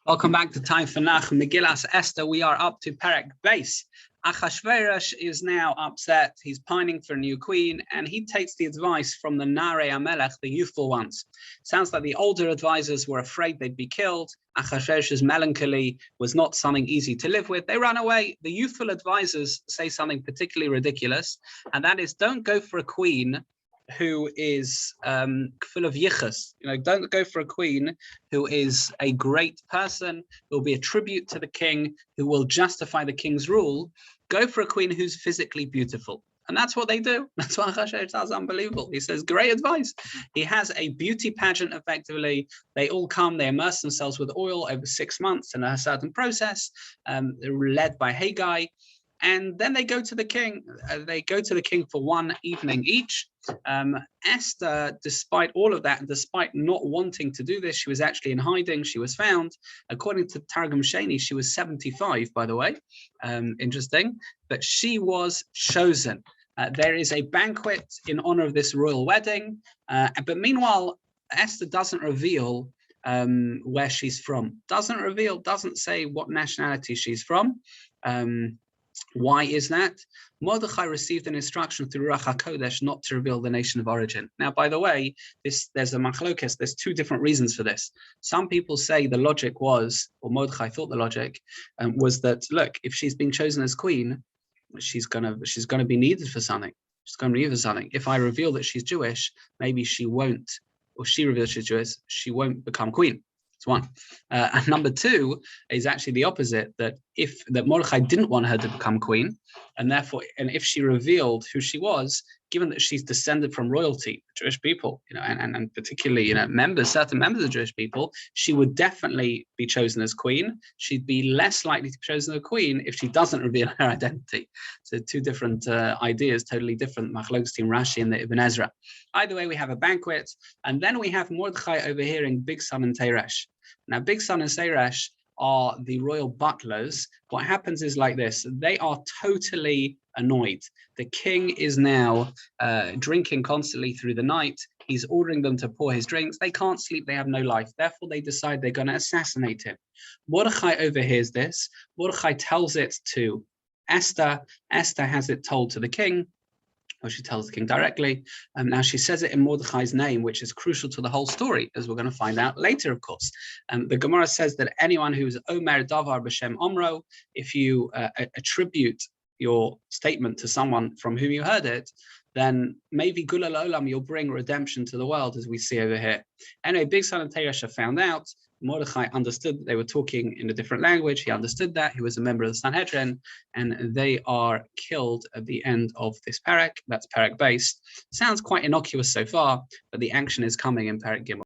Welcome back to Time for Nach Megillas Esther. We are up to perek base. Achashverosh is now upset. He's pining for a new queen, and he takes the advice from the Narei Amelech, the youthful ones. Sounds like the older advisors were afraid they'd be killed. Achashverosh's melancholy was not something easy to live with. They ran away. The youthful advisors say something particularly ridiculous, and that is, don't go for a queen who is full of yichus. Don't go for a queen who is a great person, who will be a tribute to the king, who will justify the king's rule. Go for a queen who's physically beautiful. And that's what they do. That's what Achashverosh does. Unbelievable. He says, great advice. He has a beauty pageant, effectively. They all come, they immerse themselves with oil over 6 months in a certain process, led by Haggai. And then they go to the king. They go to the king for one evening each. Esther, despite all of that, and despite not wanting to do this, she was actually in hiding. She was found. According to Targum Sheni, she was 75, by the way. Interesting. But she was chosen. There is a banquet in honor of this royal wedding. But meanwhile, Esther doesn't reveal where she's from. Doesn't say what nationality she's from. Why is that? Mordechai received an instruction through Ruach HaKodesh not to reveal the nation of origin. Now, by the way, there's a machlokes. There's two different reasons for this. Some people say the logic was, or Mordechai thought the logic was that, look, if she's being chosen as queen, she's gonna be needed for something. She's going to be needed for something. If I reveal that she's Jewish, maybe she won't, or she reveals she's Jewish, she won't become queen. That's one. And number two is actually the opposite, that Mordechai didn't want her to become queen, and if she revealed who she was, given that she's descended from royalty, Jewish people, and particularly, certain members of Jewish people, she would definitely be chosen as queen. She'd be less likely to be chosen as queen if she doesn't reveal her identity. So two different ideas, totally different. Machlokes team Rashi and the Ibn Ezra. Either way, we have a banquet, and then we have Mordechai overhearing Big Son and Teresh. Now, Big Son and Teresh are the royal butlers. What happens is like this: they are totally annoyed. The king is now drinking constantly through the night. He's ordering them to pour his drinks. They can't sleep. They have no life. Therefore, they decide they're going to assassinate him. Mordechai overhears this. Mordechai tells it to Esther. Esther has it told to the king. Or she tells the king directly. Now she says it in Mordechai's name, which is crucial to the whole story, as we're going to find out later, of course. The Gemara says that anyone who's Omer Davar B'Shem Omro, if you attribute your statement to someone from whom you heard it, then maybe Gulal Olam, you'll bring redemption to the world, as we see over here. Anyway, Big Son and Teresh found out. Mordechai understood that they were talking in a different language. He understood that. He was a member of the Sanhedrin, and they are killed at the end of this perek. That's perek base. Sounds quite innocuous so far, but the action is coming in perek Gimel.